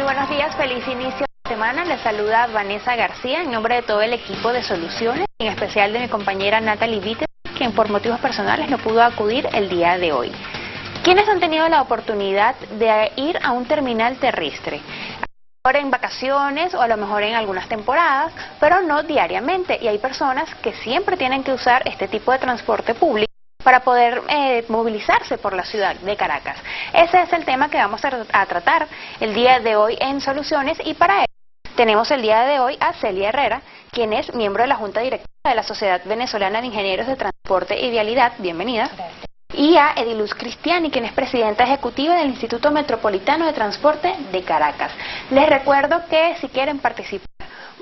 buenos días, feliz inicio de semana. Les saluda Vanessa García en nombre de todo el equipo de Soluciones, en especial de mi compañera Natalie Vite, quien por motivos personales no pudo acudir el día de hoy. ¿Quiénes han tenido la oportunidad de ir a un terminal terrestre? En vacaciones o a lo mejor en algunas temporadas, pero no diariamente, y hay personas que siempre tienen que usar este tipo de transporte público para poder movilizarse por la ciudad de Caracas. Ese es el tema que vamos a tratar el día de hoy en Soluciones, y para ello tenemos el día de hoy a Celia Herrera, quien es miembro de la Junta Directiva de la Sociedad Venezolana de Ingenieros de Transporte y Vialidad. Bienvenida. Gracias. Y a Ediluz Cristiani, quien es presidenta ejecutiva del Instituto Metropolitano de Transporte de Caracas. Les recuerdo que si quieren participar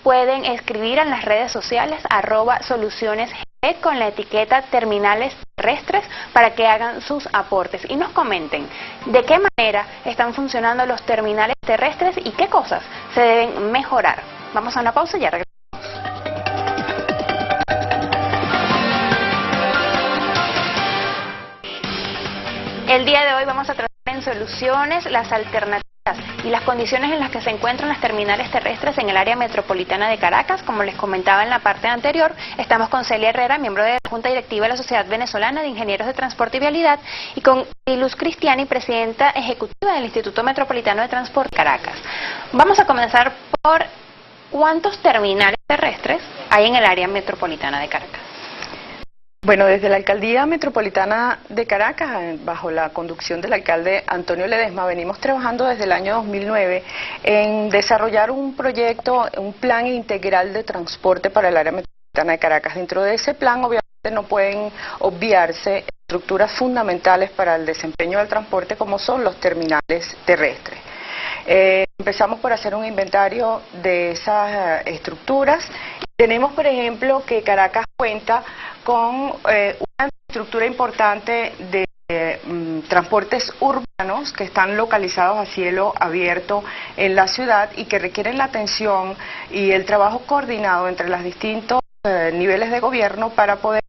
pueden escribir en las redes sociales @solucionesg con la etiqueta terminales terrestres para que hagan sus aportes y nos comenten de qué manera están funcionando los terminales terrestres y qué cosas se deben mejorar. Vamos a una pausa y ya regresamos. El día de hoy vamos a tratar en Soluciones las alternativas y las condiciones en las que se encuentran las terminales terrestres en el área metropolitana de Caracas. Como les comentaba en la parte anterior, estamos con Celia Herrera, miembro de la Junta Directiva de la Sociedad Venezolana de Ingenieros de Transporte y Vialidad, y con Ediluz Cristiani, presidenta ejecutiva del Instituto Metropolitano de Transporte de Caracas. Vamos a comenzar por ¿cuántos terminales terrestres hay en el área metropolitana de Caracas? Bueno, desde la Alcaldía Metropolitana de Caracas, bajo la conducción del alcalde Antonio Ledesma, venimos trabajando desde el año 2009 en desarrollar un proyecto, un plan integral de transporte para el área metropolitana de Caracas. Dentro de ese plan, obviamente, no pueden obviarse estructuras fundamentales para el desempeño del transporte, como son los terminales terrestres. Empezamos por hacer un inventario de esas estructuras. Tenemos, por ejemplo, que Caracas cuenta con una estructura importante de transportes urbanos que están localizados a cielo abierto en la ciudad y que requieren la atención y el trabajo coordinado entre los distintos niveles de gobierno para poder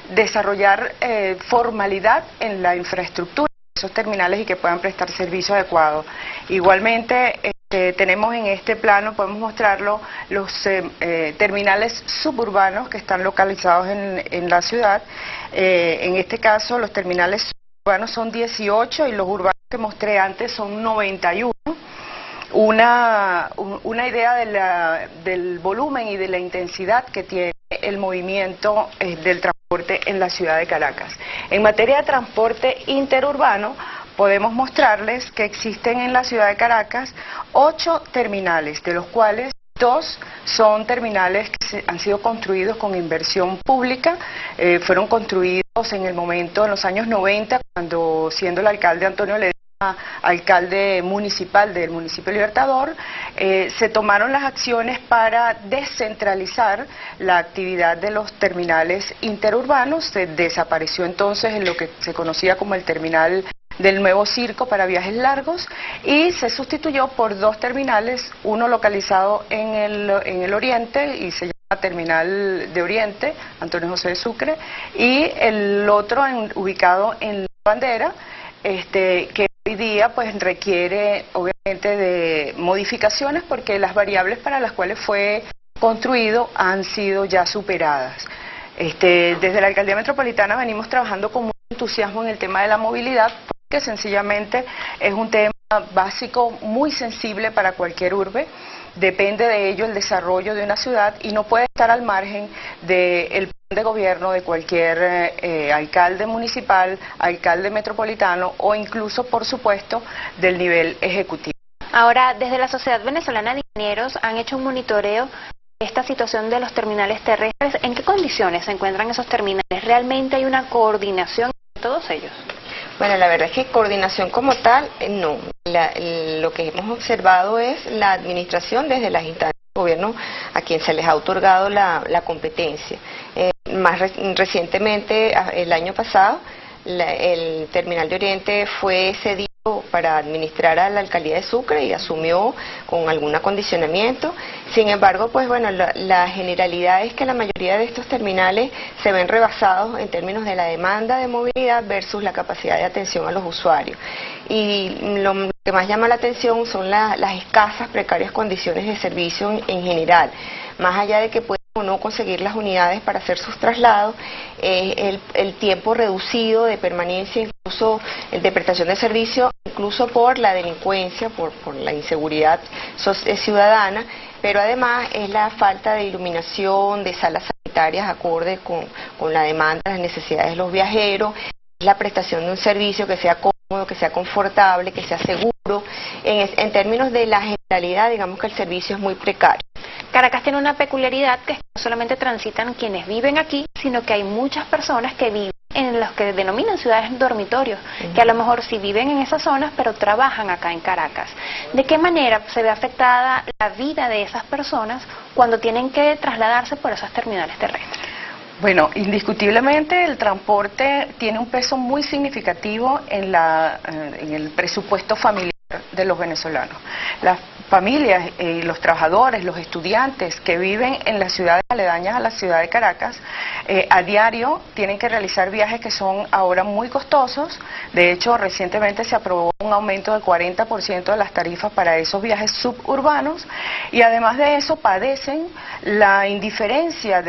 desarrollar formalidad en la infraestructura de esos terminales y que puedan prestar servicio adecuado. Igualmente, tenemos en este plano, podemos mostrarlo, los terminales suburbanos que están localizados en la ciudad. En este caso, los terminales suburbanos son 18 y los urbanos que mostré antes son 91. Una idea del volumen y de la intensidad que tiene el movimiento del transporte en la ciudad de Caracas. En materia de transporte interurbano, podemos mostrarles que existen en la ciudad de Caracas 8 terminales, de los cuales 2 son terminales que han sido construidos con inversión pública. Fueron construidos en el momento, en los años 90, cuando siendo el alcalde Antonio Ledesma alcalde municipal del municipio Libertador, se tomaron las acciones para descentralizar la actividad de los terminales interurbanos. Se desapareció entonces en lo que se conocía como el terminal del Nuevo Circo para viajes largos y se sustituyó por 2 terminales, uno localizado en el oriente y se llama Terminal de Oriente, Antonio José de Sucre, y el otro ubicado en La Bandera, que hoy día pues requiere obviamente de modificaciones porque las variables para las cuales fue construido han sido ya superadas. Desde la Alcaldía Metropolitana venimos trabajando con mucho entusiasmo en el tema de la movilidad, que sencillamente es un tema básico muy sensible para cualquier urbe. Depende de ello el desarrollo de una ciudad y no puede estar al margen del plan de gobierno de cualquier alcalde municipal, alcalde metropolitano o incluso, por supuesto, del nivel ejecutivo. Ahora, desde la Sociedad Venezolana de Ingenieros han hecho un monitoreo de esta situación de los terminales terrestres. ¿En qué condiciones se encuentran esos terminales? ¿Realmente hay una coordinación de todos ellos? Bueno, la verdad es que coordinación como tal, no. Lo que hemos observado es la administración desde las instancias de gobierno a quien se les ha otorgado la competencia. Más recientemente, el año pasado, el Terminal de Oriente fue cedido para administrar a la Alcaldía de Sucre y asumió con algún acondicionamiento. Sin embargo, pues bueno, la generalidad es que la mayoría de estos terminales se ven rebasados en términos de la demanda de movilidad versus la capacidad de atención a los usuarios. Y lo Lo que más llama la atención son las escasas, precarias condiciones de servicio en general. Más allá de que pueden o no conseguir las unidades para hacer sus traslados, el tiempo reducido de permanencia, incluso de prestación de servicio, incluso por la delincuencia, por la inseguridad ciudadana, pero además es la falta de iluminación, de salas sanitarias acorde con la demanda, las necesidades de los viajeros, la prestación de un servicio que sea cómodo, que sea confortable, que sea seguro. En términos de la generalidad, digamos que el servicio es muy precario. Caracas tiene una peculiaridad que no solamente transitan quienes viven aquí, sino que hay muchas personas que viven en los que denominan ciudades dormitorios, que a lo mejor sí viven en esas zonas, pero trabajan acá en Caracas. ¿De qué manera se ve afectada la vida de esas personas cuando tienen que trasladarse por esas terminales terrestres? Bueno, indiscutiblemente el transporte tiene un peso muy significativo en el presupuesto familiar de los venezolanos. Las familias y los trabajadores, los estudiantes que viven en las ciudades aledañas a la ciudad de Caracas, a diario tienen que realizar viajes que son ahora muy costosos. De hecho, recientemente se aprobó un aumento del 40% de las tarifas para esos viajes suburbanos, y además de eso padecen la indiferencia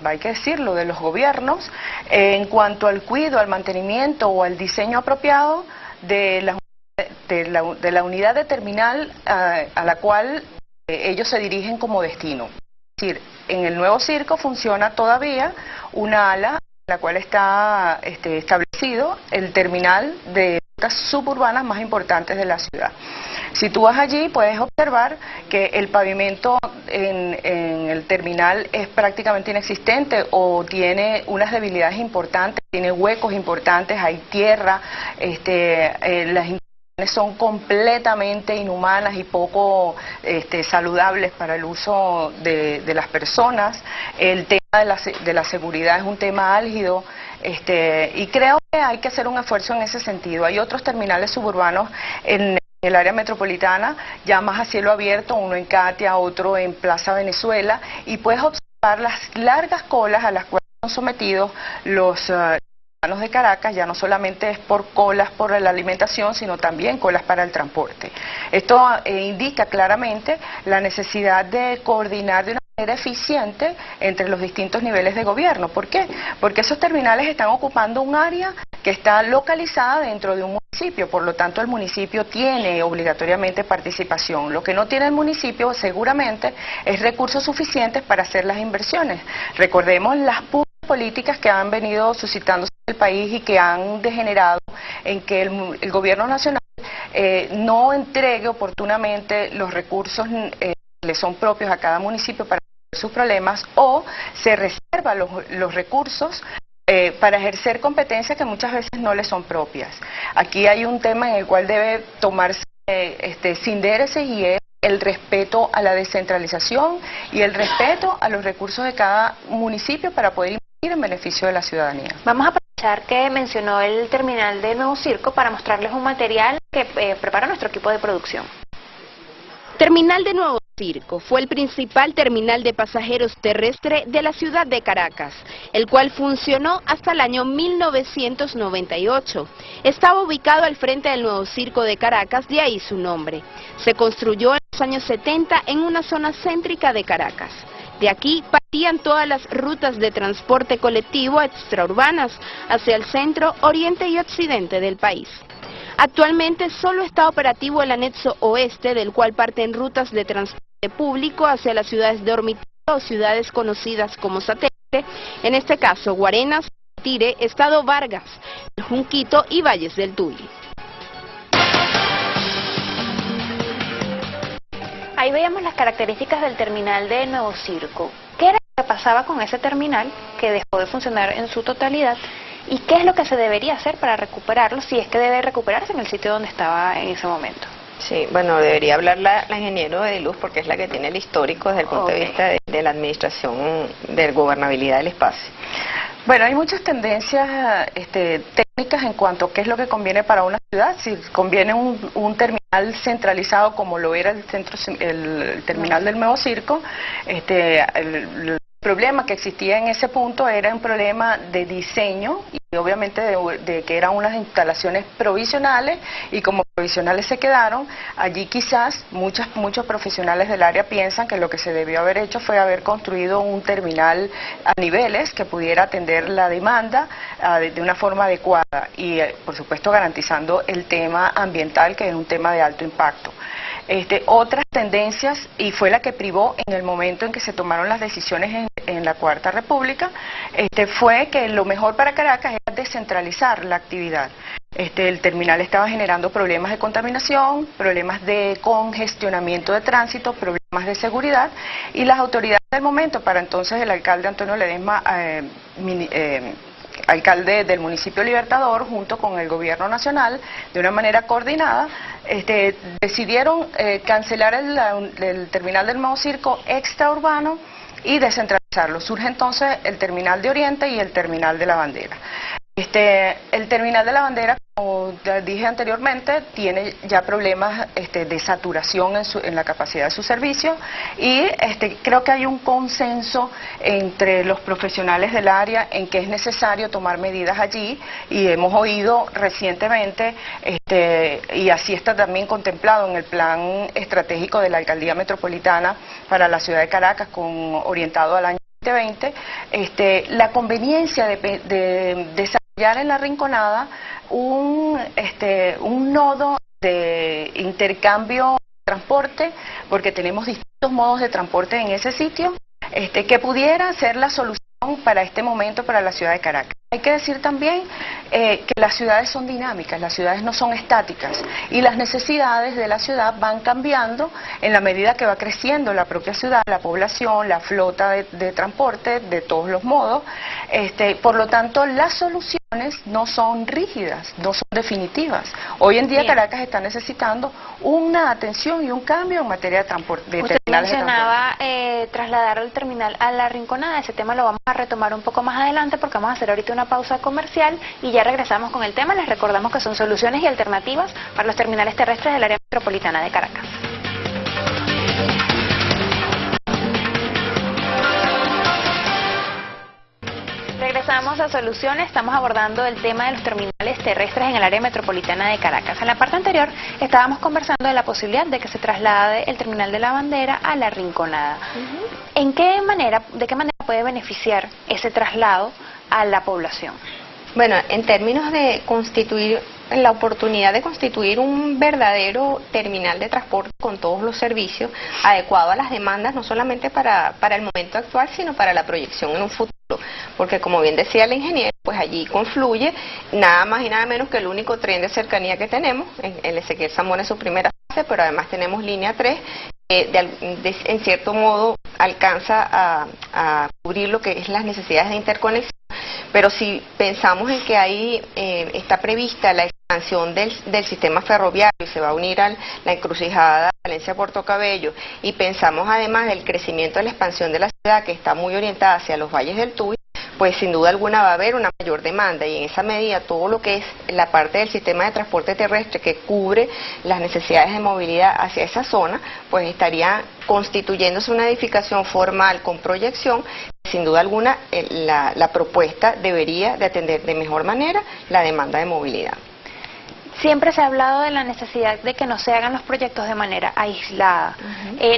hay que decirlo, de los gobiernos en cuanto al cuidado, al mantenimiento o al diseño apropiado de la unidad de terminal a la cual ellos se dirigen como destino. Es decir, en el nuevo circo funciona todavía una ala en la cual está establecido el terminal de rutas suburbanas más importantes de la ciudad. Si tú vas allí puedes observar que el pavimento en el terminal es prácticamente inexistente o tiene unas debilidades importantes, tiene huecos importantes, hay tierra, las son completamente inhumanas y poco saludables para el uso de las personas. El tema de la seguridad es un tema álgido, y creo que hay que hacer un esfuerzo en ese sentido. Hay otros terminales suburbanos en el área metropolitana, ya más a cielo abierto, uno en Catia, otro en Plaza Venezuela, y puedes observar las largas colas a las cuales son sometidos los ciudadanos de Caracas. Ya no solamente es por colas por la alimentación, sino también colas para el transporte. Esto indica claramente la necesidad de coordinar de una manera eficiente entre los distintos niveles de gobierno. ¿Por qué? Porque esos terminales están ocupando un área que está localizada dentro de un municipio, por lo tanto el municipio tiene obligatoriamente participación. Lo que no tiene el municipio seguramente es recursos suficientes para hacer las inversiones. Recordemos las políticas que han venido suscitándose en el país y que han degenerado en que el gobierno nacional no entregue oportunamente los recursos que le son propios a cada municipio para resolver sus problemas, o se reserva los recursos para ejercer competencias que muchas veces no le son propias. Aquí hay un tema en el cual debe tomarse sin intereses, y es el respeto a la descentralización y el respeto a los recursos de cada municipio para poder invertir en beneficio de la ciudadanía. Vamos a aprovechar que mencionó el terminal de Nuevo Circo para mostrarles un material que prepara nuestro equipo de producción. Terminal de Nuevo Circo fue el principal terminal de pasajeros terrestre de la ciudad de Caracas, el cual funcionó hasta el año 1998. Estaba ubicado al frente del Nuevo Circo de Caracas, de ahí su nombre. Se construyó en los años 70 en una zona céntrica de Caracas. De aquí partían todas las rutas de transporte colectivo extraurbanas hacia el centro, oriente y occidente del país. Actualmente solo está operativo el anexo oeste, del cual parten rutas de transporte público hacia las ciudades de dormitorio o ciudades conocidas como satélite, en este caso Guarenas, Tire, Estado Vargas, Junquito y Valles del Tuy. Ahí veíamos las características del terminal de Nuevo Circo. ¿Qué era lo que pasaba con ese terminal que dejó de funcionar en su totalidad? ¿Y qué es lo que se debería hacer para recuperarlo, si es que debe recuperarse en el sitio donde estaba en ese momento? Sí, bueno, debería hablar la ingeniero de Luz, porque es la que tiene el histórico desde el punto de vista de la administración de gobernabilidad del espacio. Bueno, hay muchas tendencias técnicas en cuanto a qué es lo que conviene para una ciudad. Si conviene un terminal centralizado como lo era el terminal del Nuevo Circo, problema que existía en ese punto era un problema de diseño y obviamente de que eran unas instalaciones provisionales y como provisionales se quedaron, allí quizás muchos profesionales del área piensan que lo que se debió haber hecho fue haber construido un terminal a niveles que pudiera atender la demanda de una forma adecuada y por supuesto garantizando el tema ambiental, que es un tema de alto impacto. Otras tendencias, y fue la que privó en el momento en que se tomaron las decisiones en la Cuarta República, fue que lo mejor para Caracas era descentralizar la actividad. El terminal estaba generando problemas de contaminación, problemas de congestionamiento de tránsito, problemas de seguridad, y las autoridades del momento, para entonces el alcalde Antonio Ledesma, alcalde del municipio Libertador, junto con el gobierno nacional, de una manera coordinada, decidieron cancelar el terminal del Nuevo Circo extraurbano y descentralizarlo. Surge entonces el terminal de Oriente y el terminal de la Bandera. El terminal de la Bandera, como dije anteriormente, tiene ya problemas de saturación en la capacidad de su servicio y creo que hay un consenso entre los profesionales del área en que es necesario tomar medidas allí y hemos oído recientemente, y así está también contemplado en el plan estratégico de la Alcaldía Metropolitana para la ciudad de Caracas, orientado al año 2020, la conveniencia de desarrollar en la Rinconada un nodo de intercambio de transporte, porque tenemos distintos modos de transporte en ese sitio, que pudiera ser la solución para este momento para la ciudad de Caracas. Hay que decir también que las ciudades son dinámicas, las ciudades no son estáticas y las necesidades de la ciudad van cambiando en la medida que va creciendo la propia ciudad, la población, la flota de transporte de todos los modos. Por lo tanto, las soluciones no son rígidas, no son definitivas. Hoy en día Caracas está necesitando una atención y un cambio en materia de transporte. Usted mencionaba trasladar el terminal a la Rinconada. Ese tema lo vamos a retomar un poco más adelante porque vamos a hacer ahorita una pausa comercial y ya regresamos con el tema. Les recordamos que son soluciones y alternativas para los terminales terrestres del área metropolitana de Caracas. Regresamos a Soluciones, estamos abordando el tema de los terminales terrestres en el área metropolitana de Caracas. En la parte anterior estábamos conversando de la posibilidad de que se traslade el terminal de la Bandera a la Rinconada. ¿De qué manera puede beneficiar ese traslado a la población? Bueno, en términos de constituir la oportunidad de constituir un verdadero terminal de transporte con todos los servicios adecuado a las demandas, no solamente para el momento actual, sino para la proyección en un futuro. Porque como bien decía el ingeniero, pues allí confluye nada más y nada menos que el único tren de cercanía que tenemos, el Ezequiel Zamora en su primera fase, pero además tenemos línea 3, en cierto modo alcanza a cubrir lo que es las necesidades de interconexión. Pero si pensamos en que ahí está prevista la expansión del sistema ferroviario y se va a unir a la encrucijada Valencia-Puerto Cabello, y pensamos además del crecimiento de la expansión de la ciudad que está muy orientada hacia los valles del Tuy, pues sin duda alguna va a haber una mayor demanda y en esa medida todo lo que es la parte del sistema de transporte terrestre que cubre las necesidades de movilidad hacia esa zona, pues estaría constituyéndose una edificación formal con proyección. Sin duda alguna la propuesta debería de atender de mejor manera la demanda de movilidad. Siempre se ha hablado de la necesidad de que no se hagan los proyectos de manera aislada.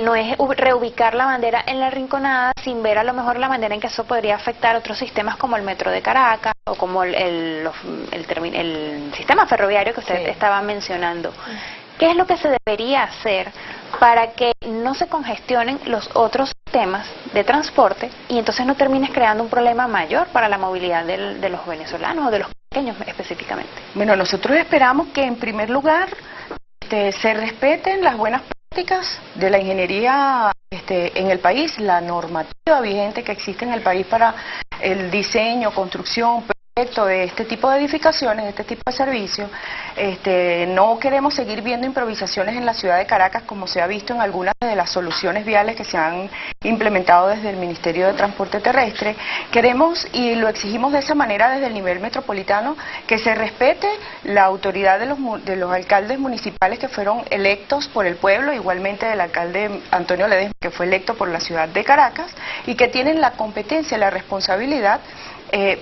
No es reubicar la Bandera en la Rinconada sin ver a lo mejor la manera en que eso podría afectar otros sistemas como el Metro de Caracas o como el sistema ferroviario que usted estaba mencionando. ¿Qué es lo que se debería hacer para que no se congestionen los otros sistemas de transporte y entonces no termines creando un problema mayor para la movilidad de los venezolanos o de los pequeños específicamente? Bueno, nosotros esperamos que en primer lugar se respeten las buenas prácticas de la ingeniería en el país, la normativa vigente que existe en el país para el diseño, construcción, de este tipo de edificaciones, de este tipo de servicios. No queremos seguir viendo improvisaciones en la ciudad de Caracas como se ha visto en algunas de las soluciones viales que se han implementado desde el Ministerio de Transporte Terrestre. Queremos, y lo exigimos de esa manera desde el nivel metropolitano, que se respete la autoridad de los alcaldes municipales que fueron electos por el pueblo, igualmente del alcalde Antonio Ledesma, que fue electo por la ciudad de Caracas, y que tienen la competencia y la responsabilidad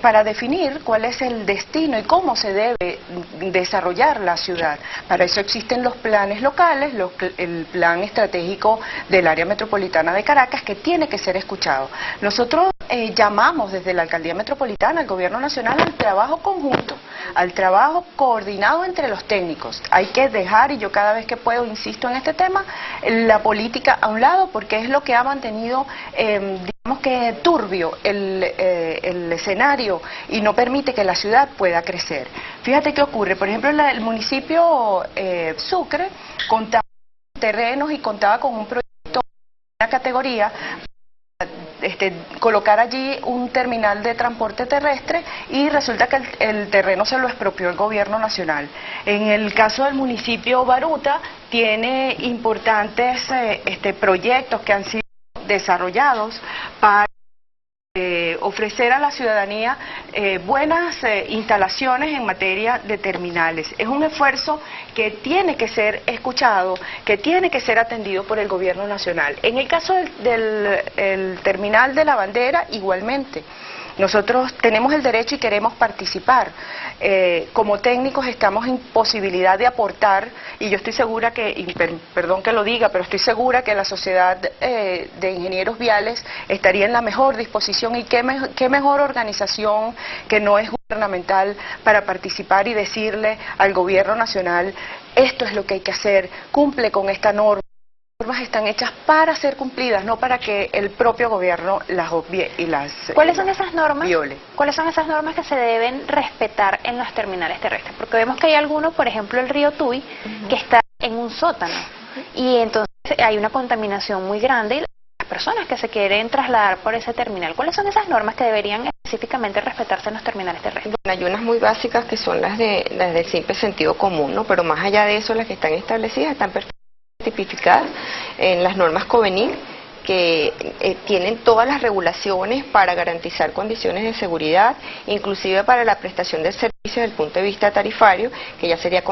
para definir cuál es el destino y cómo se debe desarrollar la ciudad. Para eso existen los planes locales, el plan estratégico del área metropolitana de Caracas, que tiene que ser escuchado. Nosotros llamamos desde la Alcaldía Metropolitana, al Gobierno Nacional, al trabajo conjunto, al trabajo coordinado entre los técnicos. Hay que dejar, y yo cada vez que puedo insisto en este tema, la política a un lado, porque es lo que ha mantenido, digamos que turbio el escenario y no permite que la ciudad pueda crecer. Fíjate qué ocurre, por ejemplo, el municipio Sucre contaba con terrenos y contaba con un proyecto de categoría, colocar allí un terminal de transporte terrestre, y resulta que el terreno se lo expropió el gobierno nacional. En el caso del municipio Baruta, tiene importantes proyectos que han sido desarrollados para ofrecer a la ciudadanía buenas instalaciones en materia de terminales. Es un esfuerzo que tiene que ser escuchado, que tiene que ser atendido por el gobierno nacional. En el caso del terminal de la Bandera, igualmente. Nosotros tenemos el derecho y queremos participar. Como técnicos estamos en posibilidad de aportar, y yo estoy segura que, y perdón que lo diga, pero estoy segura que la sociedad de ingenieros viales estaría en la mejor disposición, y qué mejor organización que no es gubernamental para participar y decirle al gobierno nacional: esto es lo que hay que hacer, cumple con esta norma. Las normas están hechas para ser cumplidas, no para que el propio gobierno las obvie y las ¿Cuáles son esas normas? Viole. ¿Cuáles son esas normas que se deben respetar en los terminales terrestres? Porque vemos que hay algunos, por ejemplo el río Tuy, que está en un sótano, y entonces hay una contaminación muy grande, y las personas que se quieren trasladar por ese terminal, ¿cuáles son esas normas que deberían específicamente respetarse en los terminales terrestres? Bueno, hay unas muy básicas que son las de simple sentido común, ¿no? Pero más allá de eso, las que están establecidas están perfectamente tipificadas en las normas COVENIC, que tienen todas las regulaciones para garantizar condiciones de seguridad, inclusive para la prestación del servicio desde el punto de vista tarifario, que ya sería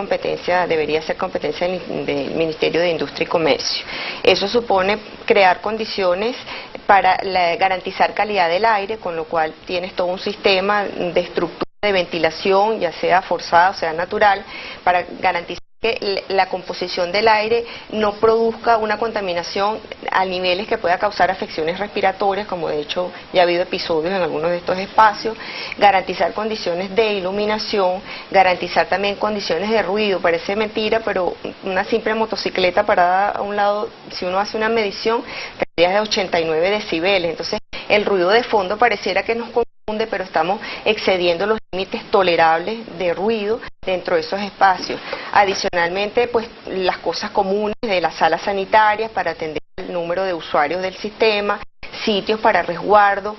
debería ser competencia del Ministerio de Industria y Comercio. Eso supone crear condiciones para garantizar calidad del aire, con lo cual tienes todo un sistema de estructura de ventilación, ya sea forzada o sea natural, para garantizar que la composición del aire no produzca una contaminación a niveles que pueda causar afecciones respiratorias, como de hecho ya ha habido episodios en algunos de estos espacios, garantizar condiciones de iluminación, garantizar también condiciones de ruido. Parece mentira, pero una simple motocicleta parada a un lado, si uno hace una medición, tendría de 89 decibeles, entonces el ruido de fondo pareciera que nos confunde, pero estamos excediendo los límites tolerables de ruido dentro de esos espacios. Adicionalmente, pues las cosas comunes de las salas sanitarias para atender el número de usuarios del sistema, sitios para resguardo,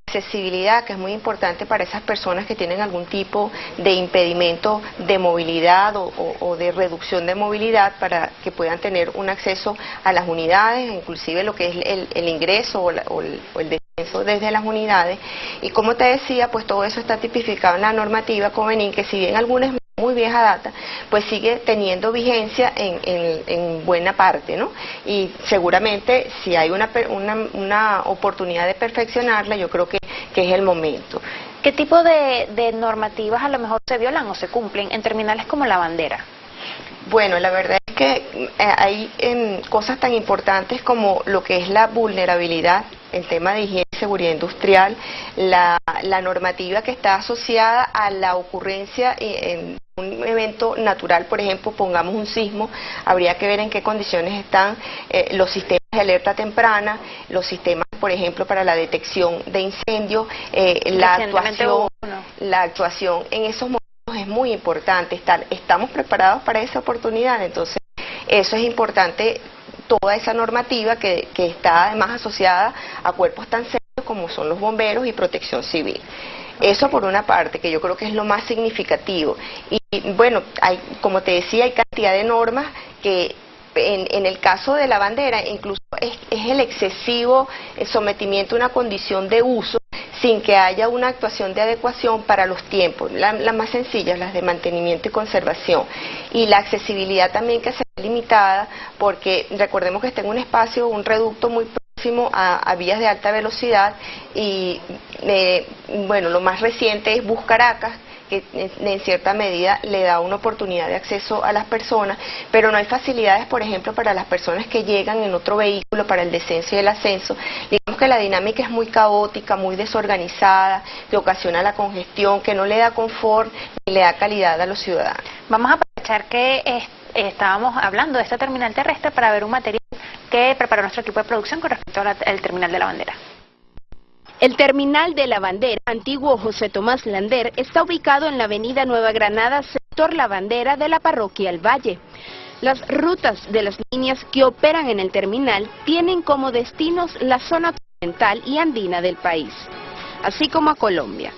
accesibilidad, que es muy importante para esas personas que tienen algún tipo de impedimento de movilidad o de reducción de movilidad, para que puedan tener un acceso a las unidades, inclusive lo que es el ingreso o el descenso desde las unidades. Y como te decía, pues todo eso está tipificado en la normativa COVENIC, que si bien algunas muy vieja data, pues sigue teniendo vigencia en buena parte, ¿no? Y seguramente si hay una oportunidad de perfeccionarla, yo creo que es el momento. ¿Qué tipo de normativas a lo mejor se violan o se cumplen en terminales como la Bandera? Bueno, la verdad es que hay cosas tan importantes como lo que es la vulnerabilidad, el tema de higiene y seguridad industrial, la normativa que está asociada a la ocurrencia en un evento natural, por ejemplo, pongamos un sismo, habría que ver en qué condiciones están los sistemas de alerta temprana, los sistemas, por ejemplo, para la detección de incendios, la actuación en esos momentos es muy importante. Estamos preparados para esa oportunidad, entonces eso es importante, toda esa normativa que está además asociada a cuerpos tan serios como son los bomberos y protección civil. Eso por una parte, que yo creo que es lo más significativo. Y bueno, como te decía, hay cantidad de normas que en el caso de la bandera incluso es el excesivo sometimiento a una condición de uso sin que haya una actuación de adecuación para los tiempos, las más sencillas, las de mantenimiento y conservación. Y la accesibilidad también que se ve limitada, porque recordemos que está en un espacio, un reducto muy próximo a vías de alta velocidad y bueno, lo más reciente es Bus Caracas, que en cierta medida le da una oportunidad de acceso a las personas, pero no hay facilidades, por ejemplo, para las personas que llegan en otro vehículo para el descenso y el ascenso. Digamos que la dinámica es muy caótica, muy desorganizada, que ocasiona la congestión, que no le da confort ni le da calidad a los ciudadanos. Vamos a aprovechar que estábamos hablando de esta terminal terrestre para ver un material que preparó nuestro equipo de producción con respecto al terminal de la bandera. El terminal de la bandera, antiguo José Tomás Lander, está ubicado en la avenida Nueva Granada, sector La Bandera de la parroquia El Valle. Las rutas de las líneas que operan en el terminal tienen como destinos la zona occidental y andina del país, así como a Colombia.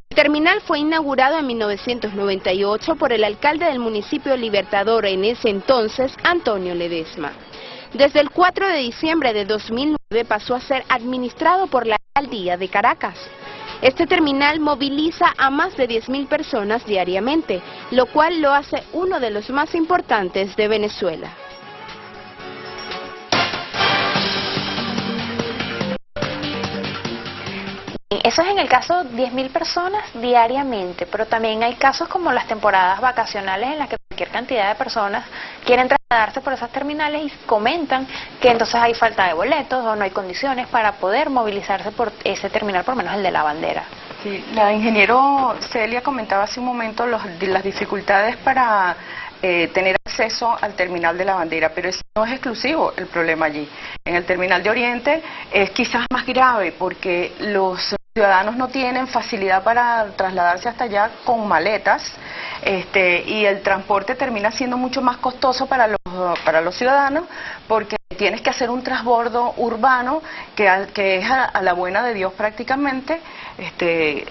El terminal fue inaugurado en 1998 por el alcalde del municipio Libertador en ese entonces, Antonio Ledesma. Desde el 4 de diciembre de 2009 pasó a ser administrado por la alcaldía de Caracas. Este terminal moviliza a más de 10.000 personas diariamente, lo cual lo hace uno de los más importantes de Venezuela. Eso es en el caso de 10.000 personas diariamente, pero también hay casos como las temporadas vacacionales en las que cualquier cantidad de personas quieren trasladarse por esas terminales y comentan que entonces hay falta de boletos o no hay condiciones para poder movilizarse por ese terminal, por lo menos el de la bandera. Sí, la ingeniero Celia comentaba hace un momento las dificultades para tener acceso al terminal de la bandera, pero eso no es exclusivo el problema allí. En el terminal de Oriente es quizás más grave porque los ciudadanos no tienen facilidad para trasladarse hasta allá con maletas, y el transporte termina siendo mucho más costoso para los ciudadanos porque tienes que hacer un transbordo urbano que es a la buena de Dios prácticamente,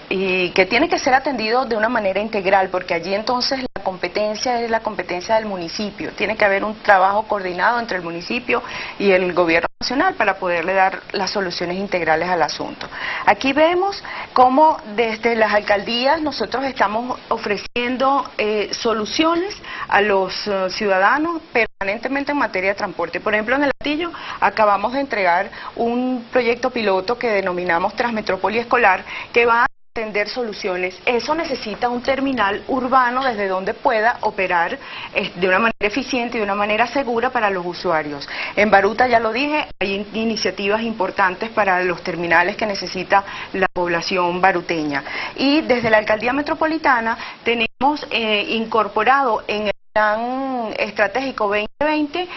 y que tiene que ser atendido de una manera integral, porque allí entonces la competencia es la competencia del municipio. Tiene que haber un trabajo coordinado entre el municipio y el gobierno nacional para poderle dar las soluciones integrales al asunto. Aquí vemos cómo desde las alcaldías nosotros estamos ofreciendo soluciones a los ciudadanos permanentemente en materia de transporte. Por ejemplo, en el Atillo acabamos de entregar un proyecto piloto que denominamos Transmetrópoli Escolar, que va a atender soluciones. Eso necesita un terminal urbano desde donde pueda operar de una manera eficiente y de una manera segura para los usuarios. En Baruta, ya lo dije, hay iniciativas importantes para los terminales que necesita la población baruteña. Y desde la Alcaldía Metropolitana tenemos incorporado en el Plan Estratégico 2020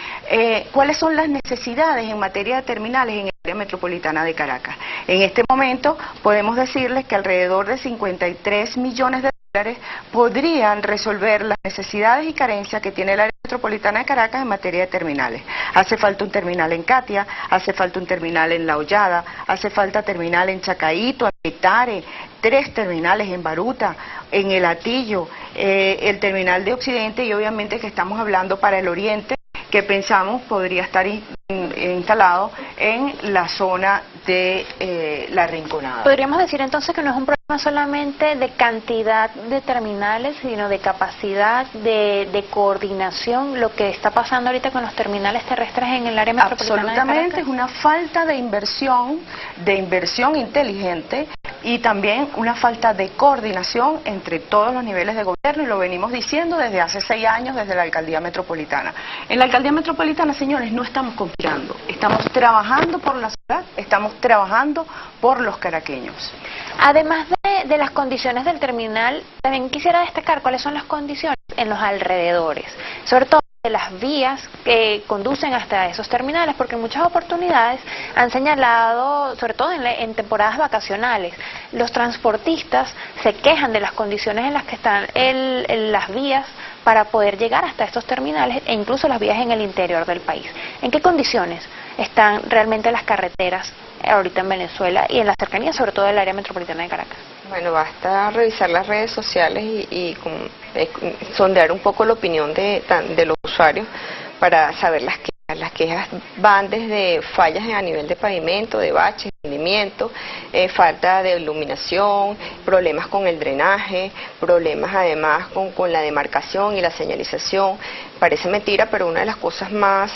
cuáles son las necesidades en materia de terminales en el área metropolitana de Caracas. En este momento podemos decirles que alrededor de 53 millones de dólares podrían resolver las necesidades y carencias que tiene el área metropolitana de Caracas en materia de terminales. Hace falta un terminal en Catia, hace falta un terminal en La Hollada, hace falta terminal en Chacaíto, en Petare, 3 terminales en Baruta, en el Atillo, el terminal de Occidente, y obviamente que estamos hablando para el Oriente, que pensamos podría estar instalado en la zona de La Rinconada. Podríamos decir entonces que no es un problema solamente de cantidad de terminales, sino de capacidad de coordinación, lo que está pasando ahorita con los terminales terrestres en el área metropolitana de Caracas. Absolutamente, es una falta de inversión inteligente, y también una falta de coordinación entre todos los niveles de gobierno, y lo venimos diciendo desde hace 6 años desde la Alcaldía Metropolitana. En la Alcaldía Metropolitana, señores, no estamos conspirando, estamos trabajando por la ciudad, estamos trabajando por los caraqueños. Además de las condiciones del terminal, también quisiera destacar cuáles son las condiciones en los alrededores, sobre todo de las vías que conducen hasta esos terminales, porque en muchas oportunidades han señalado, sobre todo en temporadas vacacionales, los transportistas se quejan de las condiciones en las que están las vías para poder llegar hasta estos terminales, e incluso las vías en el interior del país. ¿En qué condiciones están realmente las carreteras ahorita en Venezuela y en la cercanía, sobre todo del área metropolitana de Caracas? Bueno, basta revisar las redes sociales y sondear un poco la opinión de los usuarios para saber las quejas. Las quejas van desde fallas a nivel de pavimento, de baches, hundimiento, falta de iluminación, problemas con el drenaje, problemas además con la demarcación y la señalización. Parece mentira, pero una de las cosas más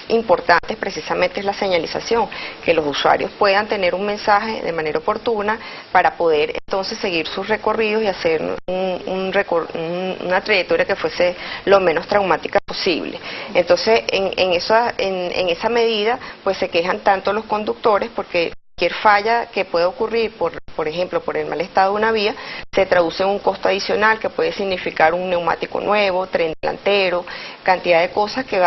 importantes precisamente es la señalización, que los usuarios puedan tener un mensaje de manera oportuna para poder entonces seguir sus recorridos y hacer una trayectoria que fuese lo menos traumática posible. Entonces, en esa medida, pues se quejan tanto los conductores porque cualquier falla que pueda ocurrir, por ejemplo, por el mal estado de una vía, se traduce en un costo adicional que puede significar un neumático nuevo, tren delantero, cantidad de cosas que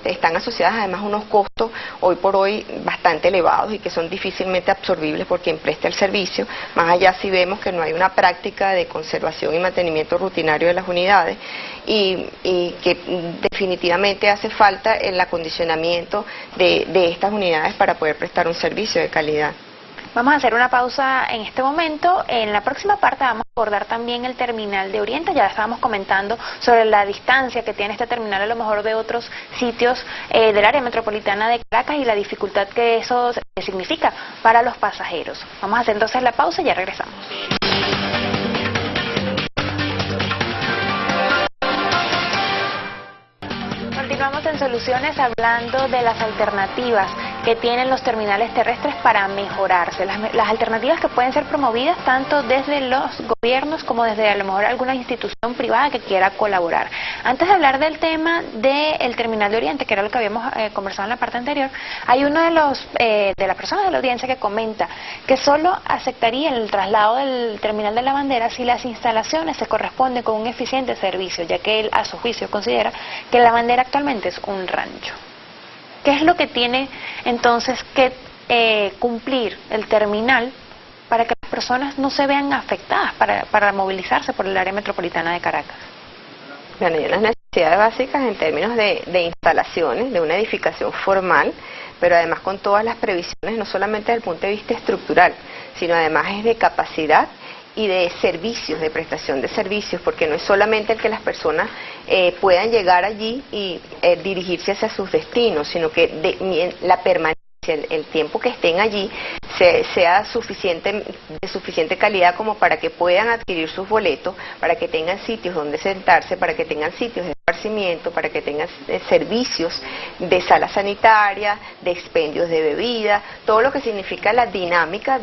están asociadas además a unos costos hoy por hoy bastante elevados y que son difícilmente absorbibles por quien presta el servicio, más allá si vemos que no hay una práctica de conservación y mantenimiento rutinario de las unidades y que definitivamente hace falta el acondicionamiento de estas unidades para poder prestar un servicio de calidad. Vamos a hacer una pausa en este momento. En la próxima parte vamos a abordar también el terminal de Oriente. Ya estábamos comentando sobre la distancia que tiene este terminal a lo mejor de otros sitios del área metropolitana de Caracas y la dificultad que eso significa para los pasajeros. Vamos a hacer entonces la pausa y ya regresamos. Continuamos en Soluciones hablando de las alternativas que tienen los terminales terrestres para mejorarse. Las alternativas que pueden ser promovidas tanto desde los gobiernos como desde a lo mejor alguna institución privada que quiera colaborar. Antes de hablar del tema del terminal de Oriente, que era lo que habíamos conversado en la parte anterior, hay uno de las personas de la audiencia que comenta que solo aceptaría el traslado del terminal de la Bandera si las instalaciones se corresponden con un eficiente servicio, ya que él a su juicio considera que la Bandera actualmente es un rancho. ¿Qué es lo que tiene entonces que cumplir el terminal para que las personas no se vean afectadas para movilizarse por el área metropolitana de Caracas? Bueno, hay unas necesidades básicas en términos de instalaciones, de una edificación formal, pero además con todas las previsiones, no solamente desde el punto de vista estructural, sino además es de capacidad y de servicios, de prestación de servicios, porque no es solamente el que las personas puedan llegar allí y dirigirse hacia sus destinos, sino que la permanencia, el tiempo que estén allí, sea de suficiente calidad como para que puedan adquirir sus boletos, para que tengan sitios donde sentarse, para que tengan sitios de esparcimiento, para que tengan servicios de sala sanitaria, de expendios de bebida, todo lo que significa la dinámica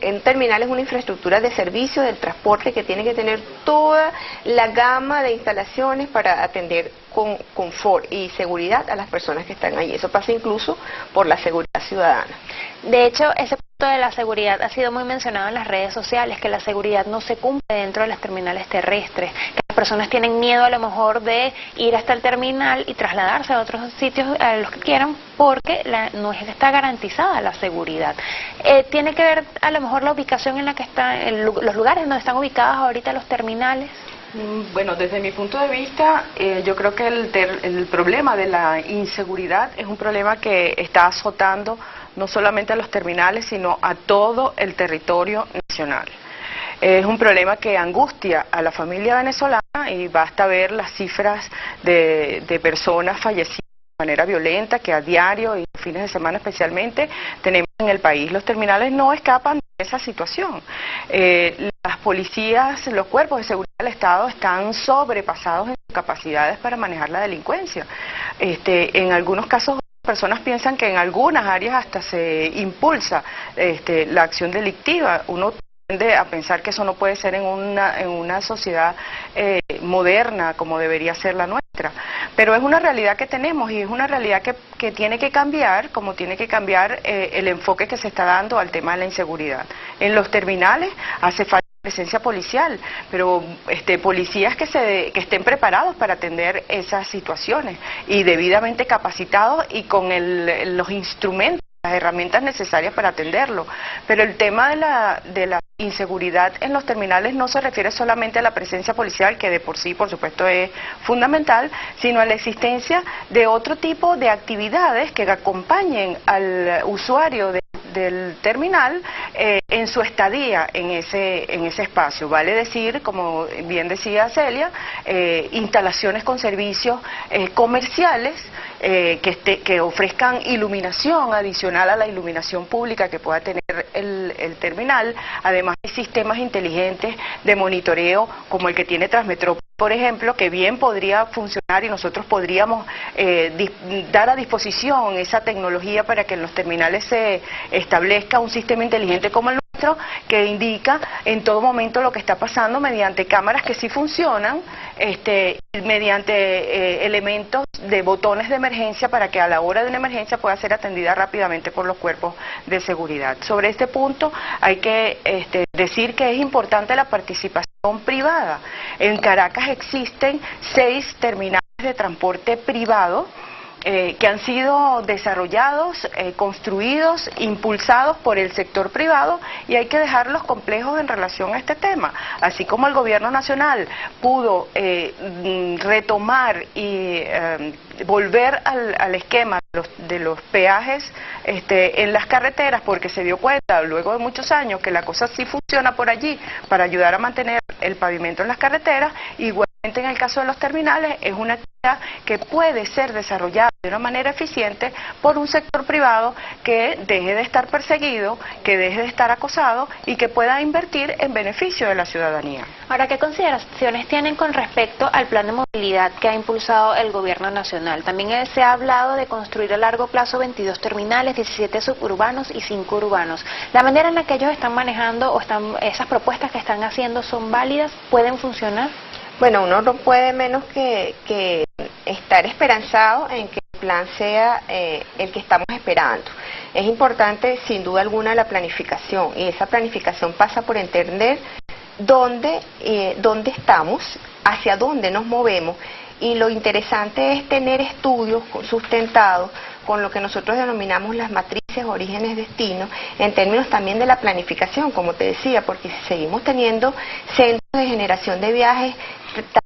en terminal es una infraestructura de servicio del transporte que tiene que tener toda la gama de instalaciones para atender con confort y seguridad a las personas que están allí. Eso pasa incluso por la seguridad ciudadana. De hecho, ese punto de la seguridad ha sido muy mencionado en las redes sociales, que la seguridad no se cumple dentro de las terminales terrestres, que las personas tienen miedo a lo mejor de ir hasta el terminal y trasladarse a otros sitios a los que quieran porque no está garantizada la seguridad. ¿Tiene que ver a lo mejor la ubicación en la que están, los lugares donde están ubicados ahorita los terminales? Bueno, desde mi punto de vista, yo creo que el problema de la inseguridad es un problema que está azotando no solamente a los terminales, sino a todo el territorio nacional. Es un problema que angustia a la familia venezolana y basta ver las cifras de personas fallecidas de manera violenta que a diario y fines de semana especialmente tenemos en el país. Los terminales no escapan de esa situación. Las policías, los cuerpos de seguridad del Estado están sobrepasados en sus capacidades para manejar la delincuencia. En algunos casos personas piensan que en algunas áreas hasta se impulsa la acción delictiva. Uno tiende a pensar que eso no puede ser en una sociedad moderna como debería ser la nuestra. Pero es una realidad que tenemos y es una realidad que tiene que cambiar, como tiene que cambiar el enfoque que se está dando al tema de la inseguridad. En los terminales hace falta presencia policial, pero policías que estén preparados para atender esas situaciones y debidamente capacitados y con los instrumentos, las herramientas necesarias para atenderlo. Pero el tema de la inseguridad en los terminales no se refiere solamente a la presencia policial, que de por sí, por supuesto, es fundamental, sino a la existencia de otro tipo de actividades que acompañen al usuario del terminal en su estadía en ese espacio. Vale decir, como bien decía Celia, instalaciones con servicios comerciales que ofrezcan iluminación adicional a la iluminación pública que pueda tener el terminal. Además hay sistemas inteligentes de monitoreo como el que tiene Transmetrópolis, por ejemplo, que bien podría funcionar y nosotros podríamos dar a disposición esa tecnología para que en los terminales se establezca un sistema inteligente como el nuestro, que indica en todo momento lo que está pasando mediante cámaras que sí funcionan, mediante elementos de botones de emergencia para que a la hora de una emergencia pueda ser atendida rápidamente por los cuerpos de seguridad. Sobre este punto hay que decir que es importante la participación privada. En Caracas existen 6 terminales de transporte privado que han sido desarrollados, construidos, impulsados por el sector privado, y hay que dejarlos complejos en relación a este tema. Así como el gobierno nacional pudo retomar y volver al esquema de los peajes en las carreteras, porque se dio cuenta luego de muchos años que la cosa sí funciona por allí para ayudar a mantener el pavimento en las carreteras. Igualmente en el caso de los terminales es una actividad que puede ser desarrollada de una manera eficiente por un sector privado que deje de estar perseguido, que deje de estar acosado y que pueda invertir en beneficio de la ciudadanía. Ahora, ¿qué consideraciones tienen con respecto al plan de movilidad que ha impulsado el gobierno nacional? También se ha hablado de construir a largo plazo 22 terminales, 17 suburbanos y 5 urbanos. ¿La manera en la que ellos están manejando esas propuestas que están haciendo son válidas? ¿Pueden funcionar? Bueno, uno no puede menos que estar esperanzado en que el plan sea el que estamos esperando. Es importante, sin duda alguna, la planificación, y esa planificación pasa por entender dónde estamos, hacia dónde nos movemos, y lo interesante es tener estudios sustentados con lo que nosotros denominamos las matrices orígenes-destino, en términos también de la planificación, como te decía, porque si seguimos teniendo centros de generación de viajes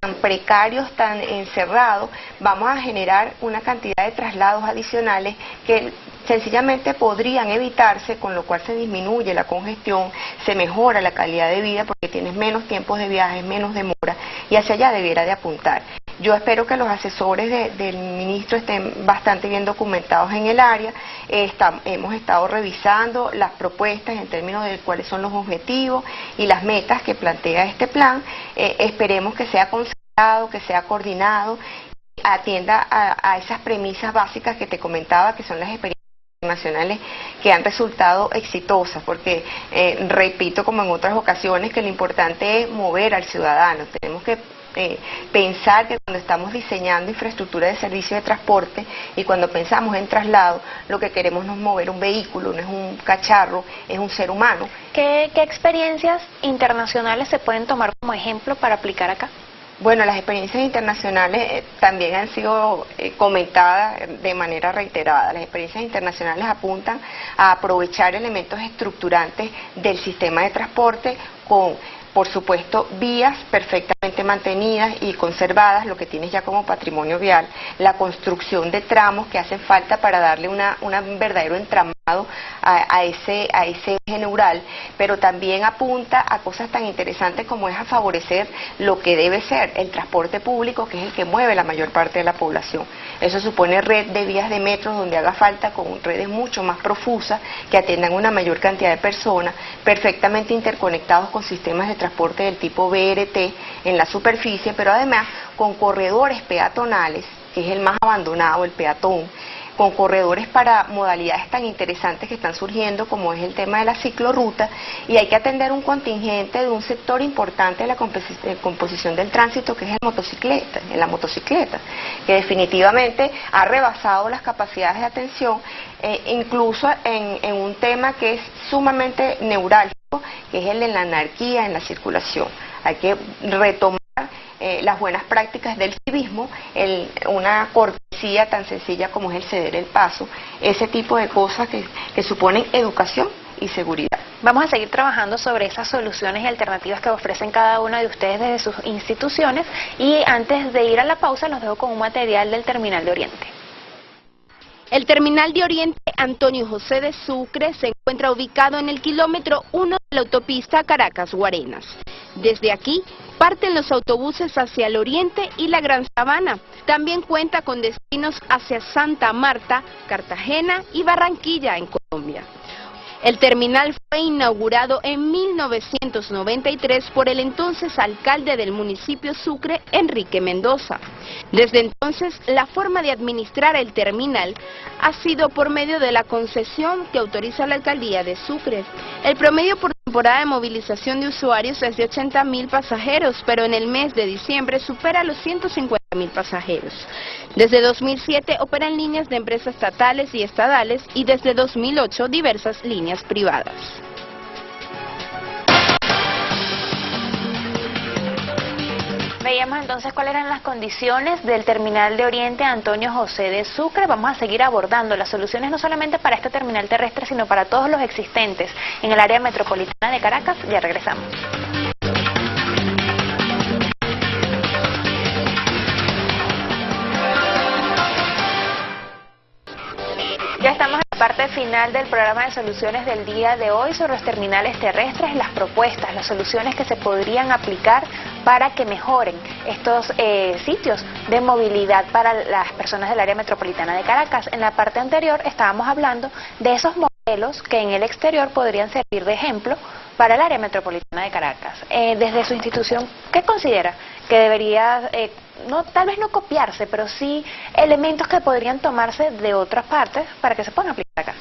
tan precarios, tan encerrados, vamos a generar una cantidad de traslados adicionales que sencillamente podrían evitarse, con lo cual se disminuye la congestión, se mejora la calidad de vida porque tienes menos tiempos de viaje, menos demora, y hacia allá debiera de apuntar. Yo espero que los asesores del ministro estén bastante bien documentados en el área. Hemos estado revisando las propuestas en términos de cuáles son los objetivos y las metas que plantea este plan. Esperemos que sea concertado, que sea coordinado, y atienda a esas premisas básicas que te comentaba, que son las experiencias internacionales que han resultado exitosas, porque repito, como en otras ocasiones, que lo importante es mover al ciudadano. Tenemos que pensar que cuando estamos diseñando infraestructura de servicio de transporte y cuando pensamos en traslado, lo que queremos no es mover un vehículo, no es un cacharro, es un ser humano. ¿Qué experiencias internacionales se pueden tomar como ejemplo para aplicar acá? Bueno, las experiencias internacionales también han sido comentadas de manera reiterada. Las experiencias internacionales apuntan a aprovechar elementos estructurantes del sistema de transporte con, por supuesto, vías perfectamente mantenidas y conservadas, lo que tienes ya como patrimonio vial, la construcción de tramos que hacen falta para darle un verdadero entramado a ese eje neural, pero también apunta a cosas tan interesantes como es a favorecer lo que debe ser el transporte público, que es el que mueve la mayor parte de la población. Eso supone red de vías de metro donde haga falta, con redes mucho más profusas que atiendan una mayor cantidad de personas, perfectamente interconectados con sistemas de transporte del tipo BRT en la superficie, pero además con corredores peatonales, que es el más abandonado, el peatón, con corredores para modalidades tan interesantes que están surgiendo como es el tema de la ciclorruta, y hay que atender un contingente de un sector importante de la composición del tránsito, que es la motocicleta, que definitivamente ha rebasado las capacidades de atención, incluso en un tema que es sumamente neurálgico, que es el de la anarquía en la circulación. Hay que retomar las buenas prácticas del civismo, una cortesía tan sencilla como es el ceder el paso, ese tipo de cosas que suponen educación y seguridad. Vamos a seguir trabajando sobre esas soluciones y alternativas que ofrecen cada una de ustedes desde sus instituciones, y antes de ir a la pausa los dejo con un material del Terminal de Oriente. El terminal de Oriente Antonio José de Sucre se encuentra ubicado en el kilómetro 1 de la autopista Caracas-Guarenas. Desde aquí parten los autobuses hacia el oriente y la Gran Sabana. También cuenta con destinos hacia Santa Marta, Cartagena y Barranquilla en Colombia. El terminal fue inaugurado en 1993 por el entonces alcalde del municipio Sucre, Enrique Mendoza. Desde entonces, la forma de administrar el terminal ha sido por medio de la concesión que autoriza la alcaldía de Sucre. El promedio por temporada de movilización de usuarios es de 80.000 pasajeros, pero en el mes de diciembre supera los 150.000 pasajeros. Desde 2007 operan líneas de empresas estatales y estadales y desde 2008 diversas líneas privadas. Veíamos entonces cuáles eran las condiciones del terminal de Oriente Antonio José de Sucre. Vamos a seguir abordando las soluciones no solamente para este terminal terrestre, sino para todos los existentes en el área metropolitana de Caracas. Ya regresamos. Ya estamos en la parte final del programa de soluciones del día de hoy sobre los terminales terrestres, las propuestas, las soluciones que se podrían aplicar para que mejoren estos sitios de movilidad para las personas del área metropolitana de Caracas. En la parte anterior estábamos hablando de esos modelos que en el exterior podrían servir de ejemplo para el área metropolitana de Caracas. Desde su institución, ¿qué considera que debería, tal vez no copiarse, pero sí elementos que podrían tomarse de otras partes para que se puedan aplicar acá?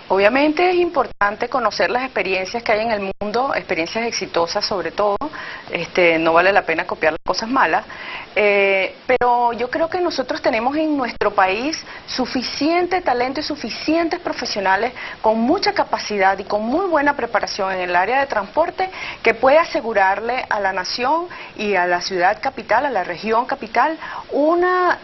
Obviamente es importante conocer las experiencias que hay en el mundo, experiencias exitosas sobre todo, no vale la pena copiar las cosas malas, pero yo creo que nosotros tenemos en nuestro país suficiente talento y suficientes profesionales con mucha capacidad y con muy buena preparación en el área de transporte que puede asegurarle a la nación y a la ciudad capital, a la región capital, una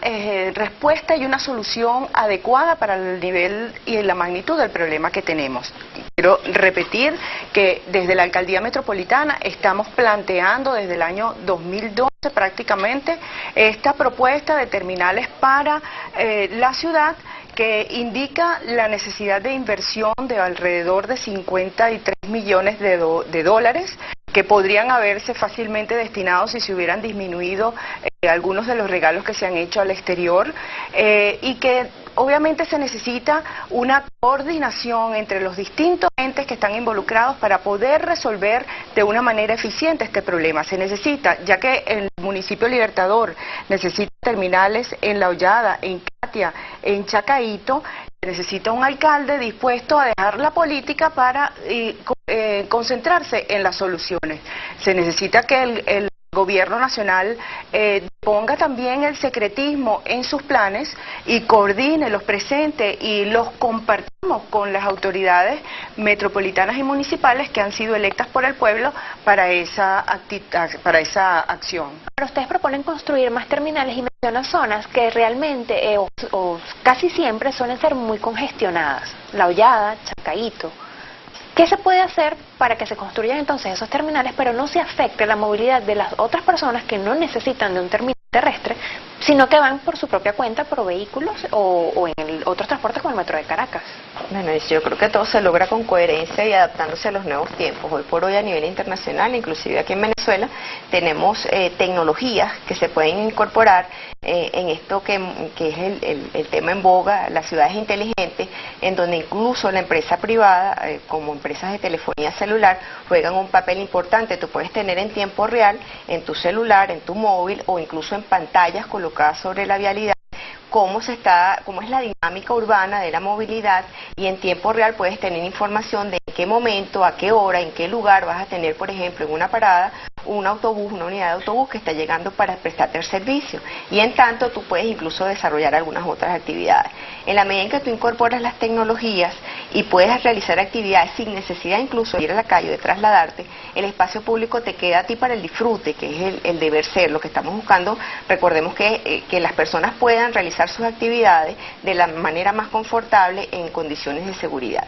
respuesta y una solución adecuada para el nivel y la magnitud del problema que tenemos. Quiero repetir que desde la Alcaldía Metropolitana estamos planteando desde el año 2012 prácticamente esta propuesta de terminales para la ciudad que indica la necesidad de inversión de alrededor de 53 millones de dólares que podrían haberse fácilmente destinados si se hubieran disminuido algunos de los regalos que se han hecho al exterior y que obviamente se necesita una coordinación entre los distintos entes que están involucrados para poder resolver de una manera eficiente este problema. Se necesita, ya que el municipio Libertador necesita terminales en La Hollada, en Catia, en Chacaíto, necesita un alcalde dispuesto a dejar la política para concentrarse en las soluciones. Se necesita que el gobierno nacional ponga también el secretismo en sus planes y coordine, los presente y los compartamos con las autoridades metropolitanas y municipales que han sido electas por el pueblo para esa acción. Pero ustedes proponen construir más terminales y mencionan zonas que realmente o casi siempre suelen ser muy congestionadas. La Hollada, Chacaíto. ¿Qué se puede hacer para que se construyan entonces esos terminales, pero no se afecte la movilidad de las otras personas que no necesitan de un terminal terrestre, sino que van por su propia cuenta, por vehículos o en otros transportes como el metro de Caracas? Bueno, yo creo que todo se logra con coherencia y adaptándose a los nuevos tiempos. Hoy por hoy a nivel internacional, inclusive aquí en Venezuela, tenemos tecnologías que se pueden incorporar en esto que es el tema en boga, las ciudades inteligentes, en donde incluso la empresa privada, como empresas de telefonía celular, juegan un papel importante. Tú puedes tener en tiempo real, en tu celular, en tu móvil o incluso en pantallas colocadas sobre la vialidad, cómo es la dinámica urbana de la movilidad, y en tiempo real puedes tener información de en qué momento, a qué hora, en qué lugar vas a tener, por ejemplo, en una parada, un autobús, una unidad de autobús que está llegando para prestarte el servicio, y en tanto tú puedes incluso desarrollar algunas otras actividades. En la medida en que tú incorporas las tecnologías y puedes realizar actividades sin necesidad incluso de ir a la calle o de trasladarte, el espacio público te queda a ti para el disfrute, que es el deber ser. Lo que estamos buscando, recordemos que las personas puedan realizar sus actividades de la manera más confortable en condiciones de seguridad.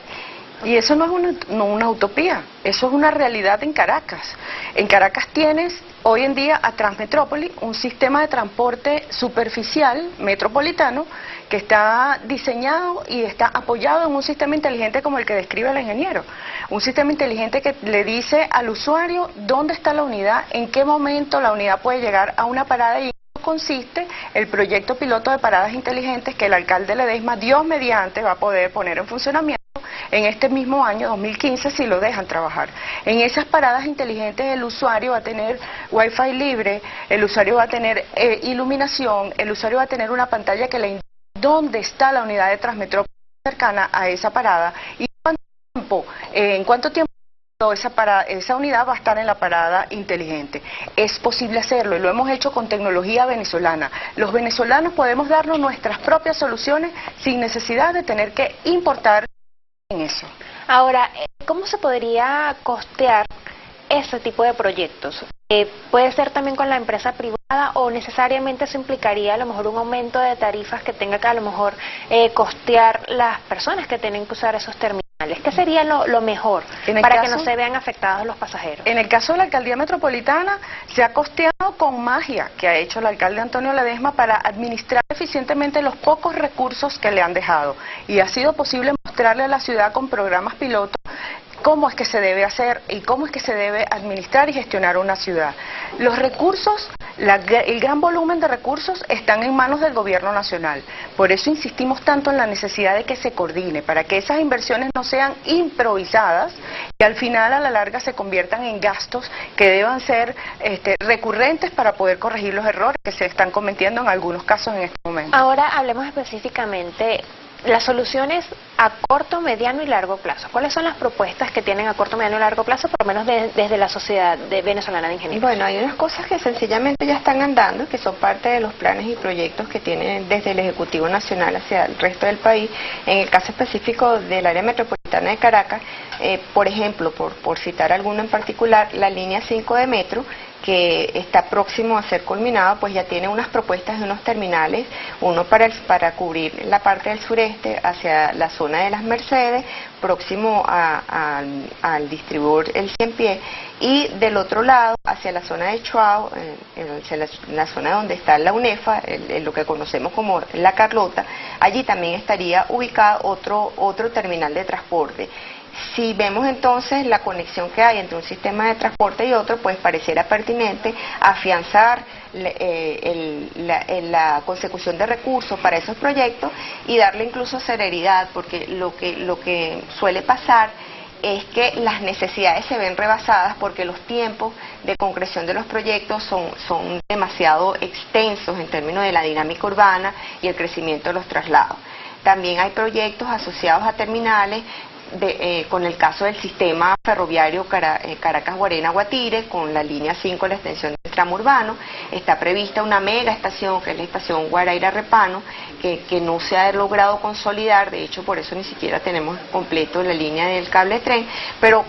Y eso no es una utopía, eso es una realidad en Caracas. En Caracas tienes hoy en día a Transmetrópoli, un sistema de transporte superficial metropolitano que está diseñado y está apoyado en un sistema inteligente como el que describe el ingeniero. Un sistema inteligente que le dice al usuario dónde está la unidad, en qué momento la unidad puede llegar a una parada, y consiste el proyecto piloto de paradas inteligentes que el alcalde Ledesma, Dios mediante, va a poder poner en funcionamiento en este mismo año 2015 si lo dejan trabajar. En esas paradas inteligentes el usuario va a tener wifi libre, el usuario va a tener iluminación, el usuario va a tener una pantalla que le indica dónde está la unidad de Transmetrópoli cercana a esa parada y en cuánto tiempo esa unidad va a estar en la parada inteligente. Es posible hacerlo y lo hemos hecho con tecnología venezolana. Los venezolanos podemos darnos nuestras propias soluciones sin necesidad de tener que importar en eso. Ahora, ¿cómo se podría costear ese tipo de proyectos? ¿Puede ser también con la empresa privada o necesariamente eso implicaría a lo mejor un aumento de tarifas que tenga que a lo mejor costear las personas que tienen que usar esos terminales? ¿Qué sería lo mejor para que no se vean afectados los pasajeros? En el caso de la alcaldía metropolitana se ha costeado con magia que ha hecho el alcalde Antonio Ledesma para administrar eficientemente los pocos recursos que le han dejado, y ha sido posible mostrarle a la ciudad con programas pilotos cómo es que se debe hacer y cómo es que se debe administrar y gestionar una ciudad. Los recursos, el gran volumen de recursos están en manos del gobierno nacional. Por eso insistimos tanto en la necesidad de que se coordine, para que esas inversiones no sean improvisadas y al final a la larga se conviertan en gastos que deban ser recurrentes para poder corregir los errores que se están cometiendo en algunos casos en este momento. Ahora hablemos específicamente las soluciones a corto, mediano y largo plazo. ¿Cuáles son las propuestas que tienen a corto, mediano y largo plazo, por lo menos desde la Sociedad Venezolana de Ingenieros? Bueno, hay unas cosas que sencillamente ya están andando, que son parte de los planes y proyectos que tienen desde el Ejecutivo Nacional hacia el resto del país. En el caso específico del área metropolitana de Caracas, por ejemplo, por citar alguno en particular, la línea 5 de metro, que está próximo a ser culminado, pues ya tiene unas propuestas de unos terminales, uno para cubrir la parte del sureste hacia la zona de las Mercedes, próximo al distribuidor El Cienpié, y del otro lado hacia la zona de Chuao, la zona donde está la UNEFA, lo que conocemos como La Carlota. Allí también estaría ubicado otro terminal de transporte. Si vemos entonces la conexión que hay entre un sistema de transporte y otro, pues pareciera pertinente afianzar la consecución de recursos para esos proyectos y darle incluso celeridad, porque lo que suele pasar es que las necesidades se ven rebasadas porque los tiempos de concreción de los proyectos son demasiado extensos en términos de la dinámica urbana y el crecimiento de los traslados. También hay proyectos asociados a terminales, con el caso del sistema ferroviario Caracas-Guarena-Guatire, con la línea 5, la extensión del tramo urbano. Está prevista una mega estación, que es la estación Guaraíra-Repano, que no se ha logrado consolidar. De hecho, por eso ni siquiera tenemos completo la línea del cable tren, pero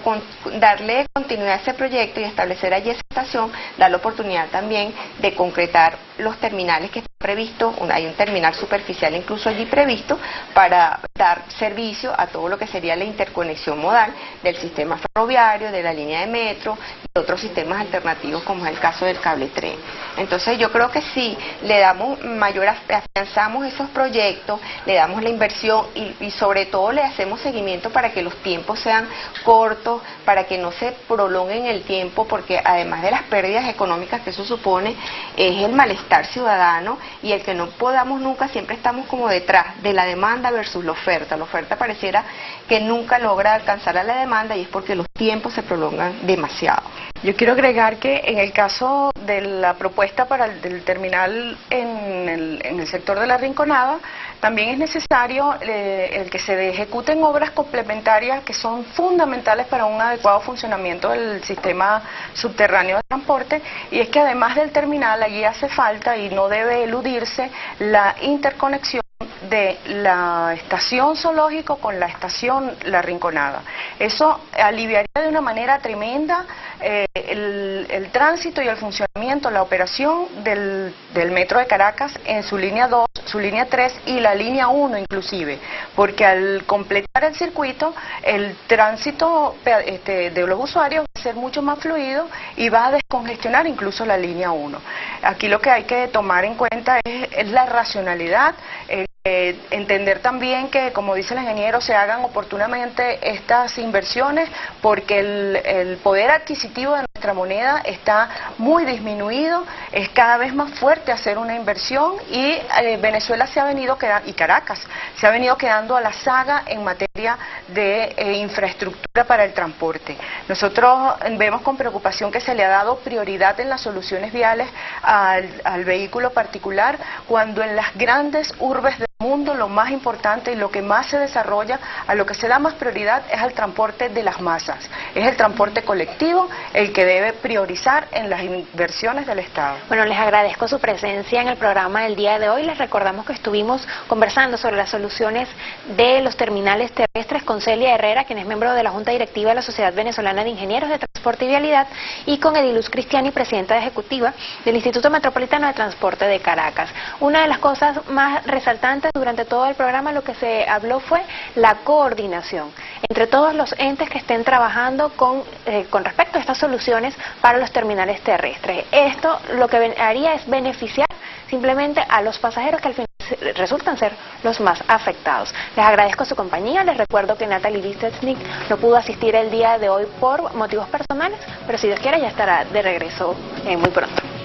darle continuidad a ese proyecto y establecer allí esa estación da la oportunidad también de concretar los terminales que están previstos. Hay un terminal superficial incluso allí previsto para dar servicio a todo lo que sería la interconexión modal del sistema ferroviario, de la línea de metro, de otros sistemas alternativos como es el caso del cable tren. Entonces yo creo que sí, le damos afianzamos esos proyectos, le damos la inversión y sobre todo le hacemos seguimiento para que los tiempos sean cortos, para que no se prolonguen el tiempo, porque además de las pérdidas económicas que eso supone, es el malestar ciudadano y el que no podamos nunca, siempre estamos como detrás de la demanda versus la oferta. La oferta pareciera que nunca logra alcanzar a la demanda y es porque los tiempos se prolongan demasiado. Yo quiero agregar que en el caso de la propuesta para el terminal en el sector de la Rinconada, también es necesario el que se ejecuten obras complementarias que son fundamentales para un adecuado funcionamiento del sistema subterráneo de transporte, y es que además del terminal allí hace falta y no debe eludirse la interconexión de la estación Zoológico con la estación La Rinconada. Eso aliviaría de una manera tremenda el tránsito y el funcionamiento, la operación del metro de Caracas en su línea 2 su línea 3 y la línea 1 inclusive, porque al completar el circuito, el tránsito de los usuarios va a ser mucho más fluido y va a descongestionar incluso la línea 1. Aquí lo que hay que tomar en cuenta es la racionalidad, entender también que, como dice el ingeniero, se hagan oportunamente estas inversiones porque el poder adquisitivo de nuestra moneda está muy disminuido, es cada vez más fuerte hacer una inversión y Venezuela se ha venido quedando, y Caracas se ha venido quedando a la saga en materia de infraestructura para el transporte. Nosotros vemos con preocupación que se le ha dado prioridad en las soluciones viales al vehículo particular, cuando en las grandes urbes del mundo lo más importante y lo que más se desarrolla, a lo que se da más prioridad es al transporte de las masas, es el transporte colectivo el que debe priorizar en las inversiones del Estado. Bueno, les agradezco su presencia en el programa del día de hoy. Les recordamos que estuvimos conversando sobre las soluciones de los terminales terrestres con Celia Herrera, quien es miembro de la Junta Directiva de la Sociedad Venezolana de Ingenieros de Transporte y Vialidad, y con Ediluz Cristiani, presidenta ejecutiva del Instituto Metropolitano de Transporte de Caracas. Una de las cosas más resaltantes durante todo el programa, lo que se habló fue la coordinación entre todos los entes que estén trabajando con respecto a estas soluciones para los terminales terrestres. Esto lo que haría es beneficiar simplemente a los pasajeros, que al final resultan ser los más afectados. Les agradezco su compañía. Les recuerdo que Natalie Viteznik no pudo asistir el día de hoy por motivos personales, pero si Dios quiere ya estará de regreso muy pronto.